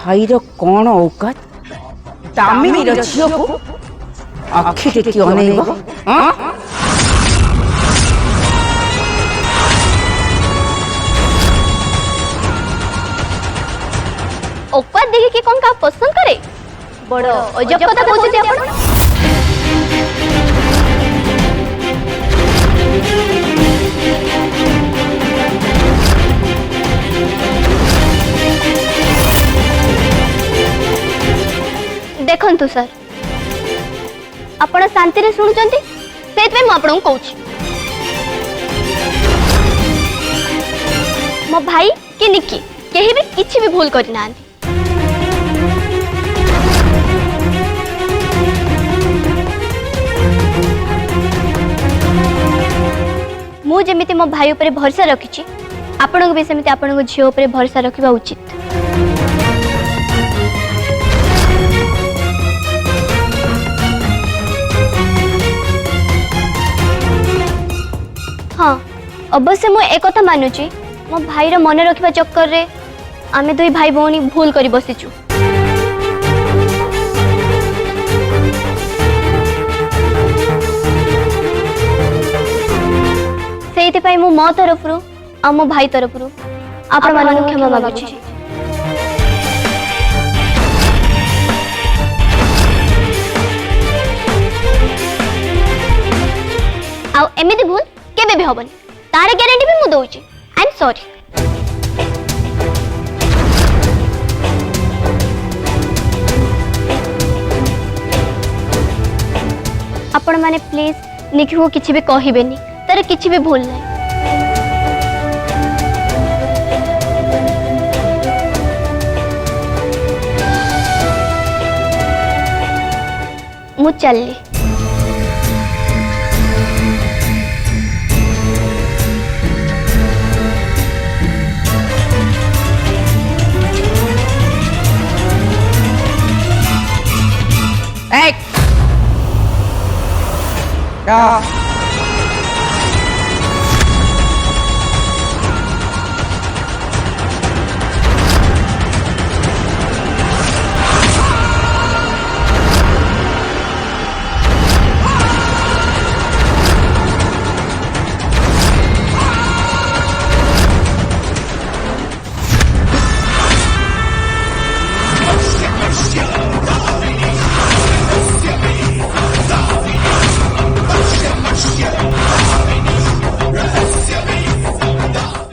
भाईर कौन औकात दामिनी झील को आखि देखी अनेब औकात देखी कि कौन का पसंद करे बड़ अजब कथा कहते आपण देखंतु सर आपण शांति रे सुनुचंती सेतबे म आपन कहूची मो भाई कि निक्की केही भी किछि भी भूल करि नांती मु जेमिति मो भाई ऊपर भरोसा रखिछि आपण को भी सेमिति आपण को झियो ऊपर भरोसा रखिबा उचित हाँ अवश्य मु एक कथा मानुची मो भाईर मन रखिबा चक्कर रे आमे दुई भाई भौणी भूल करी बसिचु सेइति पई मु मो तरफरु आ मो भाई तरफरु आपण मानन क्षमा मागुची आ एमिति भूल केबे भी होबनी तारे गारंटी भी मु दउची आई एम सॉरी आपण माने प्लीज निखि को किछि भी कहिबेनी तारे किछि भी भूल नै मु चलली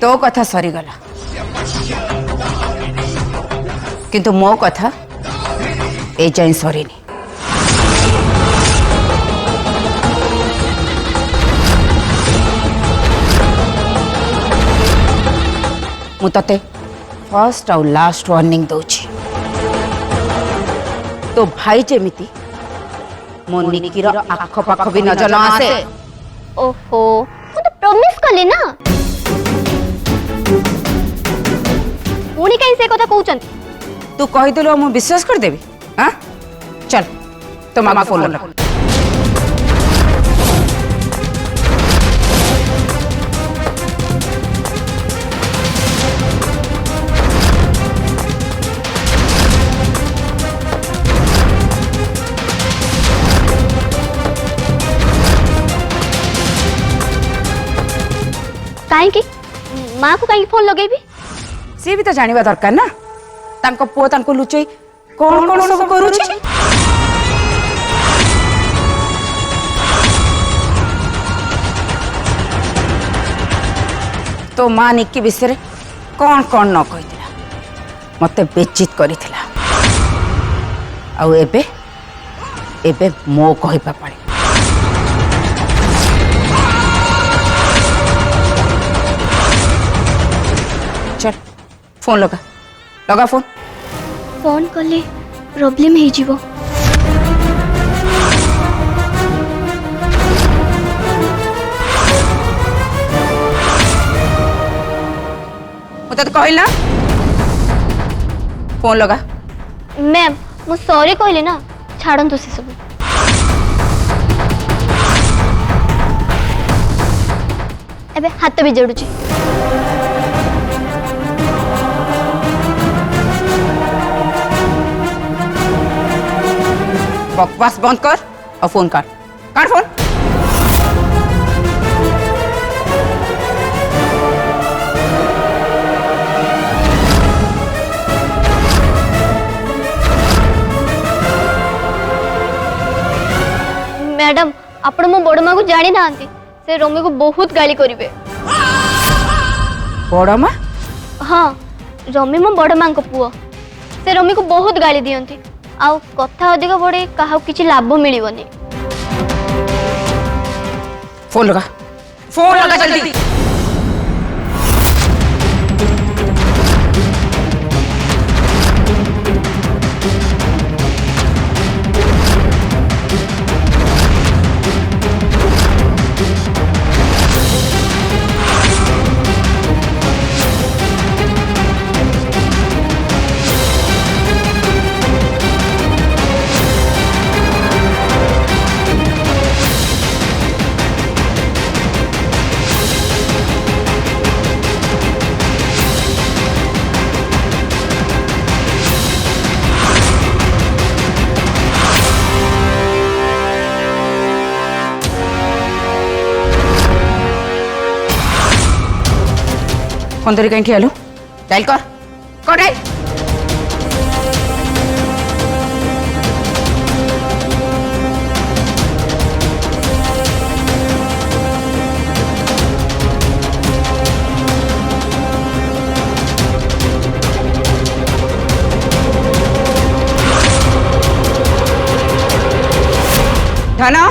तो कथा सरीगला किंतु मो कथा ए जाए सरीनी मु तते फर्स्ट और लास्ट वार्निंग दउची तो भाई जेमिति मो निकिर आख पाख भी नजर न आसे ओहो मु तो प्रॉमिस कली ना पुणी कहीं से कथा कहउचंती तू कहि देलो मु विश्वास कर देबी हां चल तो मामा फोन लगा काहे की मां को काहे फोन लगेबी सी भी तो जानिबा दरकार ना तांको पुओ तांको लुचई कौन कौन सब करूची तो मां निक्की विषय कौन कौन न कहितला मते बेचित करितला आ एबे एबे मो कहिबा पड़े चल फोन लगा लगा फोन फोन कले प्रॉब्लम हे जीवो मुझे तो कहल ना फोन लगा मैम मु सॉरी कहले ना छाड़न से सब एबे हाथ भी जोड़ुची बकवास बंद कर और फोन काट फोन। मैडम आपण मो बड़ माँ को जानी ना से रमी को बहुत गाली करेंगे। बड़ माँ? हाँ रमी मो बड़ माँ को पुओ से रमी को बहुत गाली दियंती आउ कथा अधिक बड़े कहा किसी लाभ मिलबनी। फोन लगा जल्दी। फोन धरी कहीं ठियालु डायल कर डायल। धना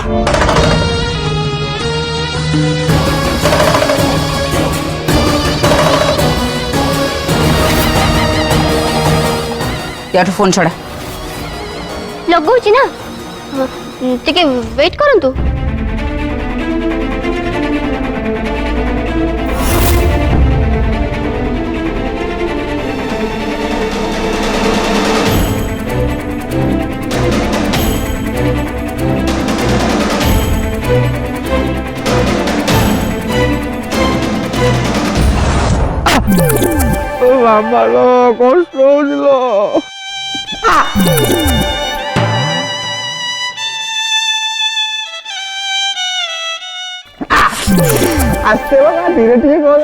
यार फोन छड़ा लगौची ना टिके वेट करंतु। বাবালো কষ্ট হচ্ছিল। আস্তে বাবা ধীরে ধীরে কর।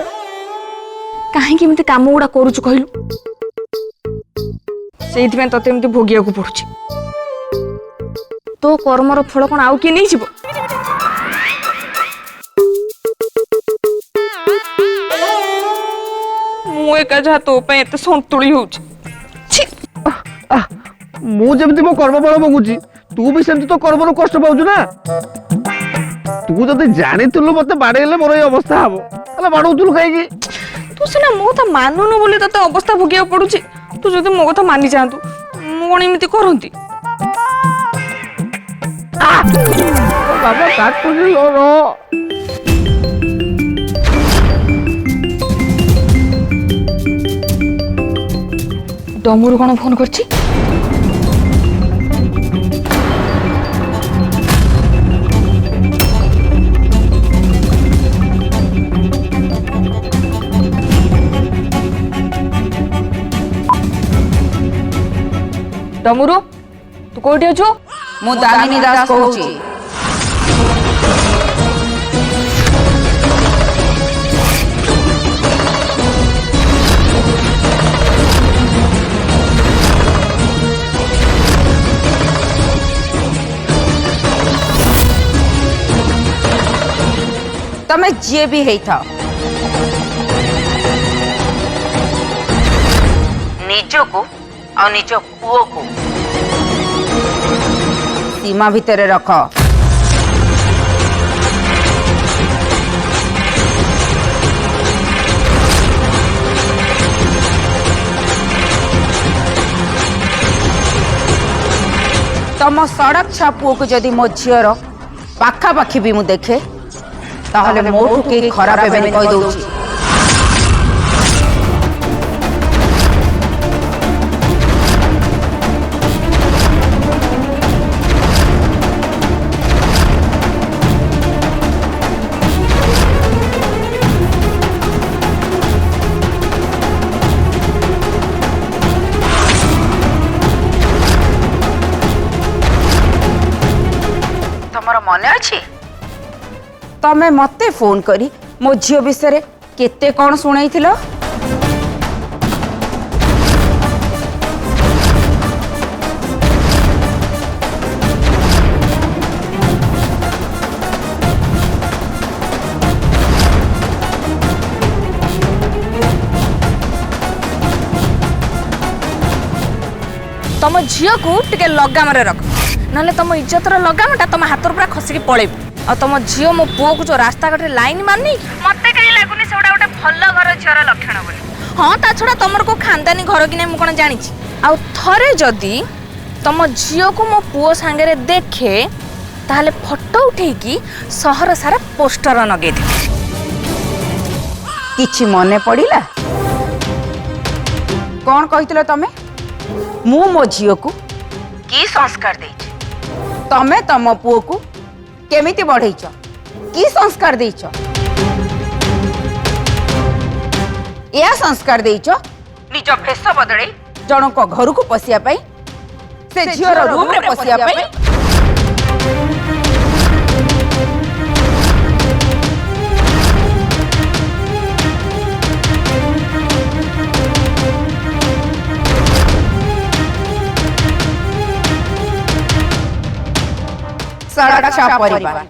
କାହିଁକି ଏମିତି କାମ ଗୁଡା କରୁଛୁ କହିଲୁ? ସେଇଥିପାଇଁ ତତେ ଏମିତି ଭୋଗିବାକୁ ପଡୁଛି। ତୋ କର୍ମର ଫଳ କଣ ଆଉ କିଏ ନେଇଯିବ? ମୁଁ ଏକା ଯାହା ତୋ ପାଇଁ ଏତେ ସନ୍ତୁଳି ହଉଛି। ମୁଁ ଯେମିତି ମୋ କର୍ମ ଫଳ ଭୋଗୁଛି ତୁ ବି ସେମିତି ତୋ କର୍ମରୁ କଷ୍ଟ ପାଉଛୁ ନା। ତୁ ଯଦି ଜାଣିଥିଲୁ ମତେ ବାଡେଇଲେ ମୋର ଏଇ ଅବସ୍ଥା ହବ ତାହେଲେ ବାଡଉଥିଲୁ କାହିଁକି? ତୁ ସିନା ମୋ କଥା ମାନୁନୁ ବୋଲି ତତେ ଅବସ୍ଥା ଭୋଗିବାକୁ ପଡୁଛି। ତୁ ଯଦି ମୋ କଥା ମାନି ଯାଆନ୍ତୁ ମୁଁ କଣ ଏମିତି କରନ୍ତି? ବାବା କାଟୁଛି ଲୋର। ଡମରୁ କଣ ଫୋନ କରିଛି? ଡମରୁ ତୁ କୋଉଠି ଅଛୁ? ମୁଁ ଦାମିନୀ ଦାସ କହୁଛି। तमे जे भी है था निज को और निज पुओ को सीमा भितर रख। तम सड़क छापुओ को जदि मो झीर पाखापाखि भी मु देखे ताहले मोटू के खराब हेबेनी कहि दउची। तुमर मन अच्छी तमे मते फोन करी मो झियो विषय केते कौन शुणई थिलो तुम झील को टे लगाम रख ना तुम इज्जतर लगामटा तुम हाथ पूरा खसिक पड़ेबू आ तुम झील मो पुओ को जो रास्ता घाटे लाइन मारनी मत कहीं लगुनि से गोटे भल घर झीर लक्षण बोली हाँ ता छड़ा तुमर को खानदानी घर कि नहीं मुझे जानी आ थरे जदि तुम झील को मो पुओ सांगे देखे ताहले फोटो उठेकी सहर सारा पोस्टर नगे दे किछि मने पड़िला कौन कहितलो तमे मु मो झियो को की संस्कार देइछ तमे तम पुओ को केमिति बढ़ेइछ की संस्कार देइछ या संस्कार देइछ निज भेष बदले जणक घर को पसिया पाई से झियोर रूम रे पसिया पाई सुरक्षा परिवार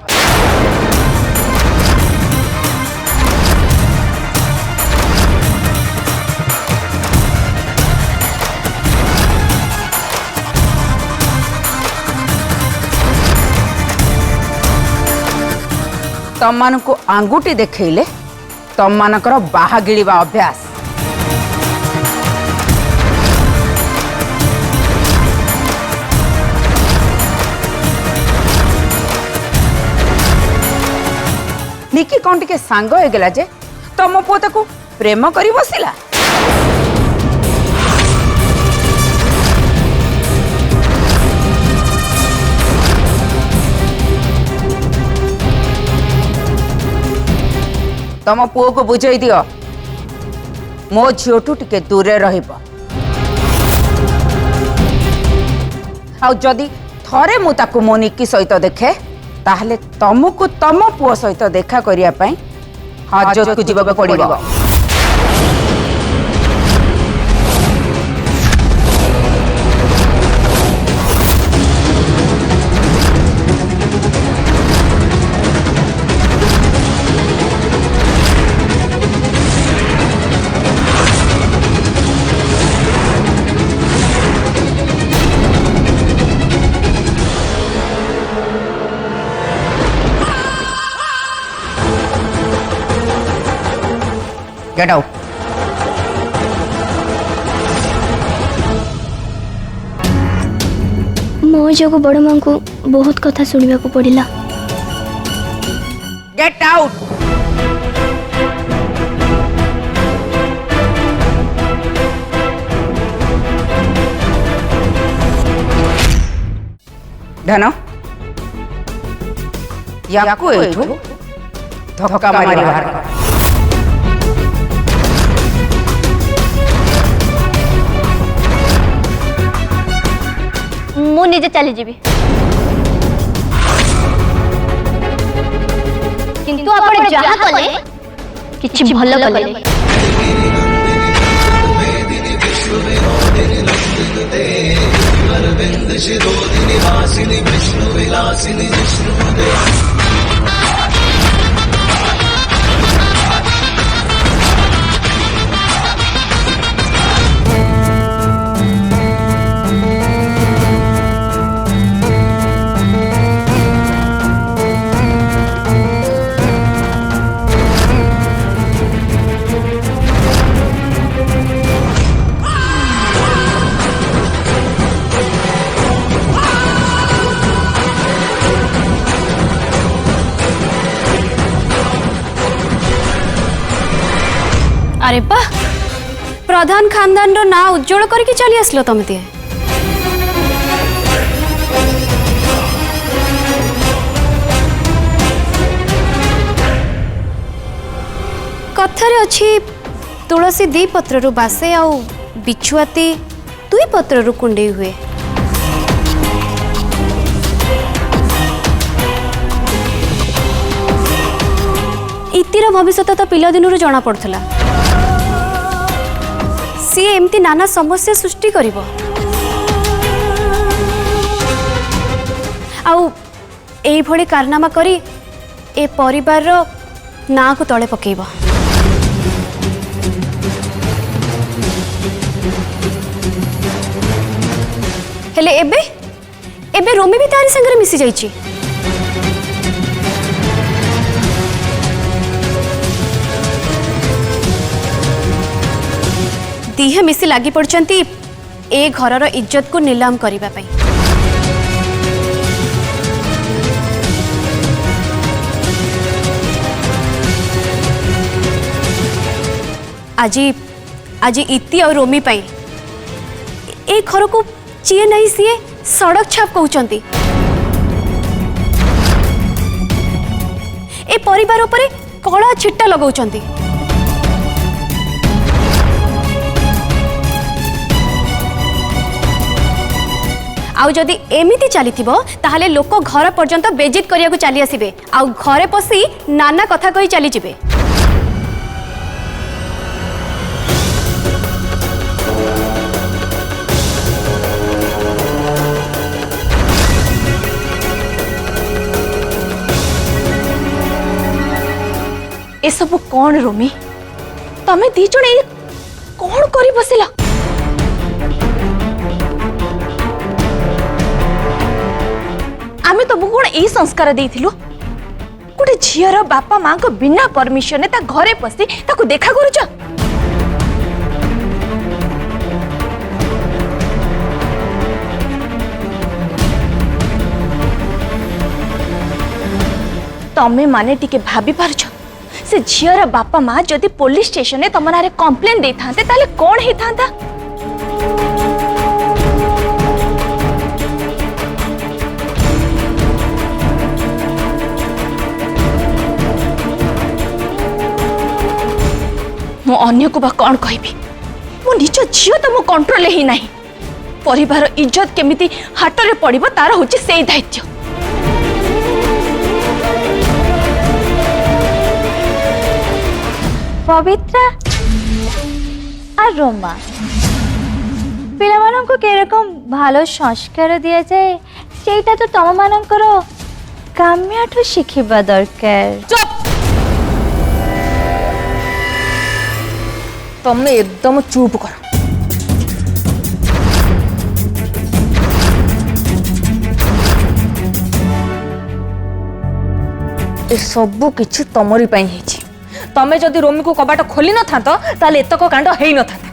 तम मानकु आंगुठी देखैले तम मानकर बाहा गिळिबा अभ्यास निकी कौन टिके सांग हो गला जे तम पुओ ताकू प्रेम करी बसिला तम पुओ को बुझाई दियो मो झीठू टिके दूरे रहिबो आ जदि थरे मु ताकू मो निकी सहित देखे ताहले तमको तम पुओ सहित देखा करिया पई हाजत को जीवा पड़िबो गेट आउट मो जो बड़ मां को बहुत कथा सुनिबा को पड़िला गेट आउट धनो याको एठो धक्का मारी बाहर कर मु निजे चली जीवी किंतु आपण जहा कले किछि भलो कले अरे बा प्रधान खानदान रो ना उज्जवल करके चली आसलो तमे ते कथारे अच्छी तुलसी दी पत्र रु बासे आउ बिछुआती दुई पत्र रु कुंडे हुए रॉमी भविष्य तो पिला दिन जना पड़थला सी एमती नाना समस्या सृष्टि करिवो आउ एई भली कारनामा करी ए परिवार रो ना को तले पकेइबो हेले एबे एबे रोमी भी तारी संगे मिसी जाइची दिहे मिसी लागी पड़चंती ए घरर इज्जत को नीलाम करिबा पई आजी आजी इति और रोमी पाई ए घर को चीए नहीं सीए सड़क छाप कहउचंती ए परिवार उपरे कला छिट्टा लगाउचंती आउ जदि एमिति चलीथिबो ताहाले लोक घर पर्यंत बेजित करिया को चली आसीबे आउ घरे पसी नाना कथा कहि चली जिबे ए सब कौन रोमी तमे दी जण ए कौन करी बसिला आमे तो कौन ए संस्कार देइथिलु गोटे झियर बापा मां को बिना परमिशन ता घरे पसी ताको देखा करूछ तमे माने टिके भाबी पारछ से झियर बापा माँ जदि पुलिस स्टेशन में तुम नारे कंप्लेन दे थांते ताले कौन ही थांता मो अन्य को बा कौन कहबी मो निज झियो तो मो कंट्रोल ही नहीं परिवार इज्जत केमिति हाटरे पड़िबो तार होची सेई दायित्व पवित्रा और रोमा पिला मानन को के रकम भालो संस्कार दिया जाए सेटा तो तम मानकर काम्याठू शिखिबा दरकार चुप तुमने एकदम चुप कर ए सबु किछि तमरी पई हेछि तमे जदि रोमी को कबाट खोली न थांतो ताले एतक कांड हेई न थांता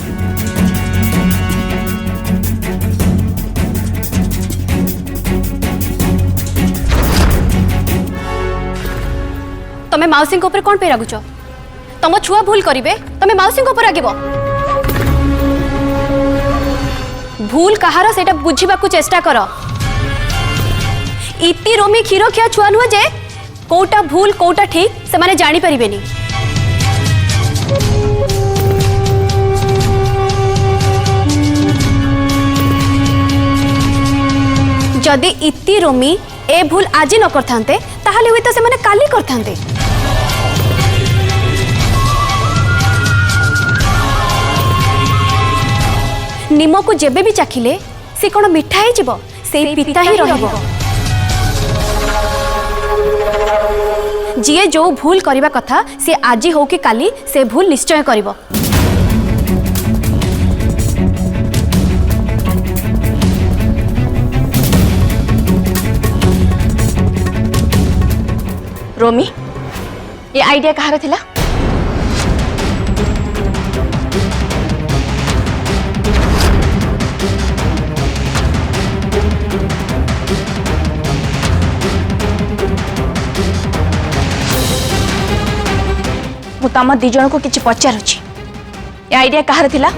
तमे माउसी ऊपर कौन पे रागुच तम छुआ भूल करिवे तमे माउसी ऊपर रागिबो भूल कहार सेटा बुझिबा को चेष्टा कर इति रोमी खीरो खिया छुआ नुह जे कोटा भूल कोटा ठीक से माने जानी परिबेनी जदि इति रोमी ए भूल आज न करथांते ताहाले हुई तो से माने काली करथांते निमो को जेबे भी चाखिले से कोन मिठा ही जीवो से पिता ही रहबो जिए जो भूल करिबा कथा से आजी हो कि काली से भूल निश्चय करिबो रोमी ये आइडिया कहार थिला मु तम दी जन को किछि पचारुछि ये आइडिया कहार थिला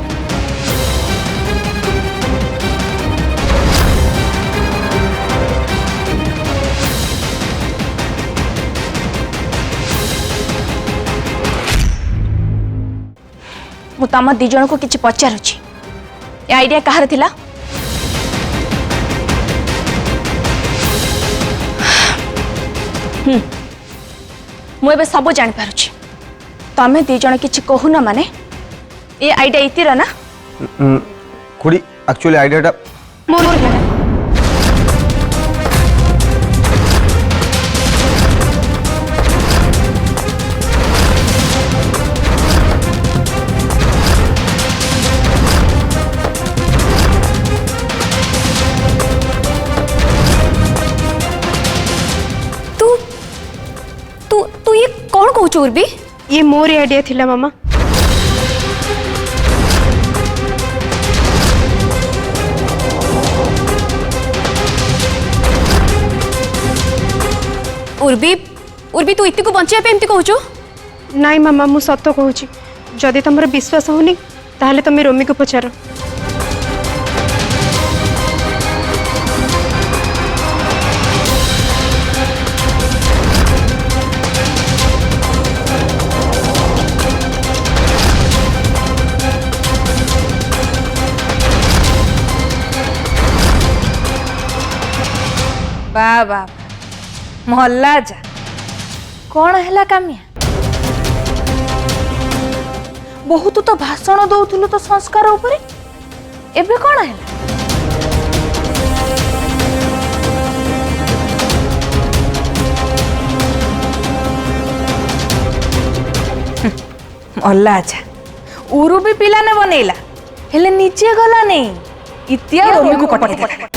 मु तम दी जन को किछि पचारुछि ये आइडिया कहार थिला मु एबे सब जानि पारुछि तमें दी जन किसी कहून माने ये आइडिया इतिर ना खुड़ी एक्चुअली आइडियाटा मोर तू तू तू ये कौन कहू उर्बी? ये मोर आइडिया थिला मामा। उर्बी उर्बी तू इति को बंचिया पे एमती कहूचु? नाई मामा मु सत कहूँ जदि तुम विश्वास होनी ताहले तुम रोमी को पचार। बाबा महल्ला जा कौन है कामिया बहुत तो भाषण दौलु तो संस्कार उपरे एबे कौन है महल्ला जा उरु भी पिला ने बनैला हेले नीचे गला नहीं इतिया रोमी को पठेदेला